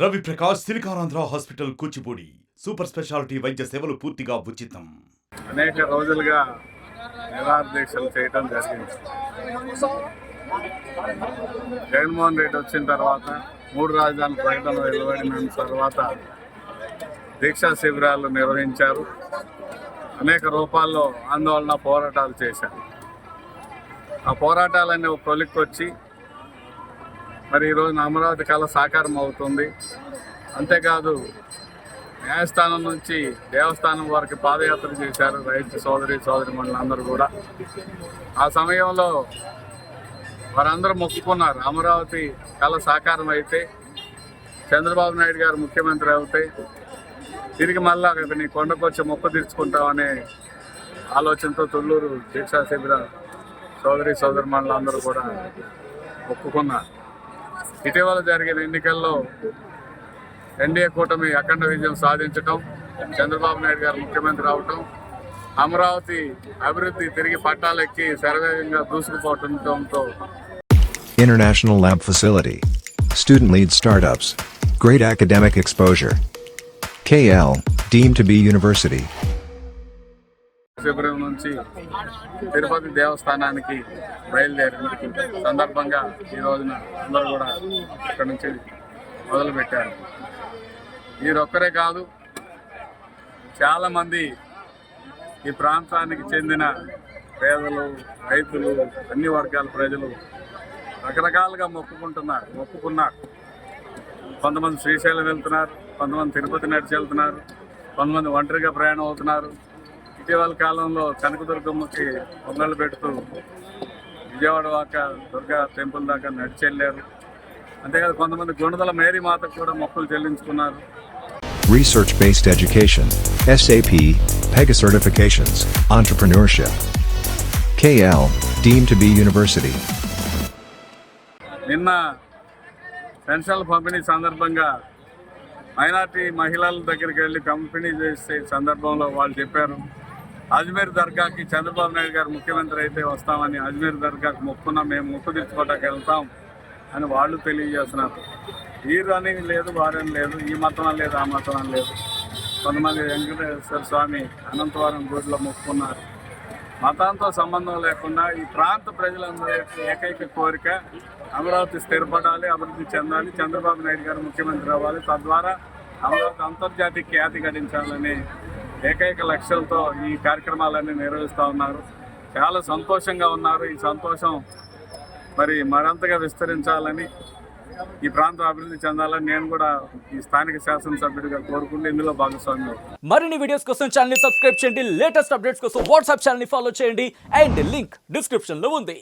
Ravi Prakash Siliconandhra hospital Kuchipudi super speciality వైద్య సేవలు పూర్తిగా ఉచితం. అనేక రోజులుగా నిరాదీక్షలు చేయడం జరిగింది. జగన్మోహన్ రెడ్డి వచ్చిన తర్వాత 3 రాజధానుల ప్రకటన వెలువడిన తర్వాత దీక్షా శిబిరాలు నిర్వహించారు. అనేక రూపాల్లో ఆందోళన పోరాటాలు చేశారు. ఆ పోరాటాలన్నీ ఒక కొలిక్కొచ్చి మరి ఈరోజు అమరావతి కళ సాకారం అవుతుంది. అంతేకాదు న్యాయస్థానం నుంచి దేవస్థానం వరకు పాదయాత్ర చేశారు రైతు సోదరిమణులందరూ కూడా. ఆ సమయంలో వారందరూ మొక్కుకున్నారు, అమరావతి కళ సాకారం అయితే, చంద్రబాబు నాయుడు గారు ముఖ్యమంత్రి అవుతే తిరిగి మళ్ళా నీ కొండకొచ్చి మొక్కు తీర్చుకుంటామనే ఆలోచనతో తుళ్ళూరు దీక్షా శిబిర సోదరిమణులందరూ కూడా మొక్కుకున్నారు. ఇటీవల జరిగిన ఎన్నికల్లో ఎన్డీఏ కూటమి అఖండ విజయం సాధించడం, చంద్రబాబు నాయుడు గారు ముఖ్యమంత్రి అవటం, అమరావతి అభివృద్ధి తిరిగి పట్టాలెక్కి శరవేగంగా దూసుకుపోవడంతో International Lab Facility, Student Lead Startups, Great Academic Exposure, KL, deemed to be University. శిబిరం నుంచి తిరుపతి దేవస్థానానికి బయలుదేరిన సందర్భంగా ఈ రోజున అందరూ కూడా ఇక్కడ నుంచి మొదలుపెట్టారు. వీరొక్కరే కాదు, చాలామంది ఈ ప్రాంతానికి చెందిన పేదలు, రైతులు, అన్ని వర్గాల ప్రజలు రకరకాలుగా మొక్కుకున్నారు. కొంతమంది శ్రీశైలం వెళ్తున్నారు, కొంతమంది తిరుపతి నడిచి వెళ్తున్నారు, కొంతమంది ఒంటరిగా ప్రయాణం అవుతున్నారు. ఇటీవల కాలంలో కనకదుర్గమ్మకి పొంగళ్ళు పెడుతూ విజయవాడ దాకా దుర్గా టెంపుల్ దాకా నడిచి వెళ్ళారు. అంతేకాదు కొంతమంది గుణదల మేరీ మాతకు కూడా మొక్కులు చెల్లించుకున్నారు. Research-based education, SAP, PEGA certifications, entrepreneurship. KL, deemed to be University. నిన్న పెన్షన్ల పంపిణీ సందర్భంగా మైనార్టీ మహిళల దగ్గరికి వెళ్ళి పంపిణీ చేసే సందర్భంలో వాళ్ళు చెప్పారు, అజ్మీర్ దర్గాకి చంద్రబాబు నాయుడు గారు ముఖ్యమంత్రి అయితే వస్తామని, అజ్మీర్ దర్గాకి మొక్కున్నా మేము మొక్కు తీర్చుకోవడానికి వెళ్తాం అని వాళ్ళు తెలియజేస్తున్నారు. వీరు అని లేదు, వారని లేదు, ఈ మతం అని లేదు, ఆ మతం అని లేదు. కొంతమంది వెంకటేశ్వర స్వామి అనంతవరం గుడిలో మొక్కున్నారు. మతంతో సంబంధం లేకుండా ఈ ప్రాంత ప్రజలందరి ఏకైక కోరిక అమరావతి స్థిరపడాలి, అభివృద్ధి చెందాలి, చంద్రబాబు నాయుడు గారు ముఖ్యమంత్రి అవ్వాలి, తద్వారా అమరావతి అంతర్జాతీయ ఖ్యాతి గడించాలని ఏకైక లక్ష్యంతో ఈ కార్యక్రమాలన్నీ నిర్వహిస్తూ ఉన్నారు. చాలా సంతోషంగా ఉన్నారు. ఈ సంతోషం మరి మరింతగా విస్తరించాలని, ఈ ప్రాంతం అభివృద్ధి చెందాలని నేను కూడా ఈ స్థానిక శాసనసభ్యుడిగా కోరుకుంటూ ఇందులో భాగస్వామ్యం. మరిన్ని వీడియోస్ కోసం ఛానల్ ని సబ్స్క్రైబ్ చేయండి, లేటెస్ట్ అప్డేట్స్ కోసం వాట్సాప్ ఛానల్ ని ఫాలో చేయండి అండ్ లింక్ డిస్క్రిప్షన్ లో ఉంది.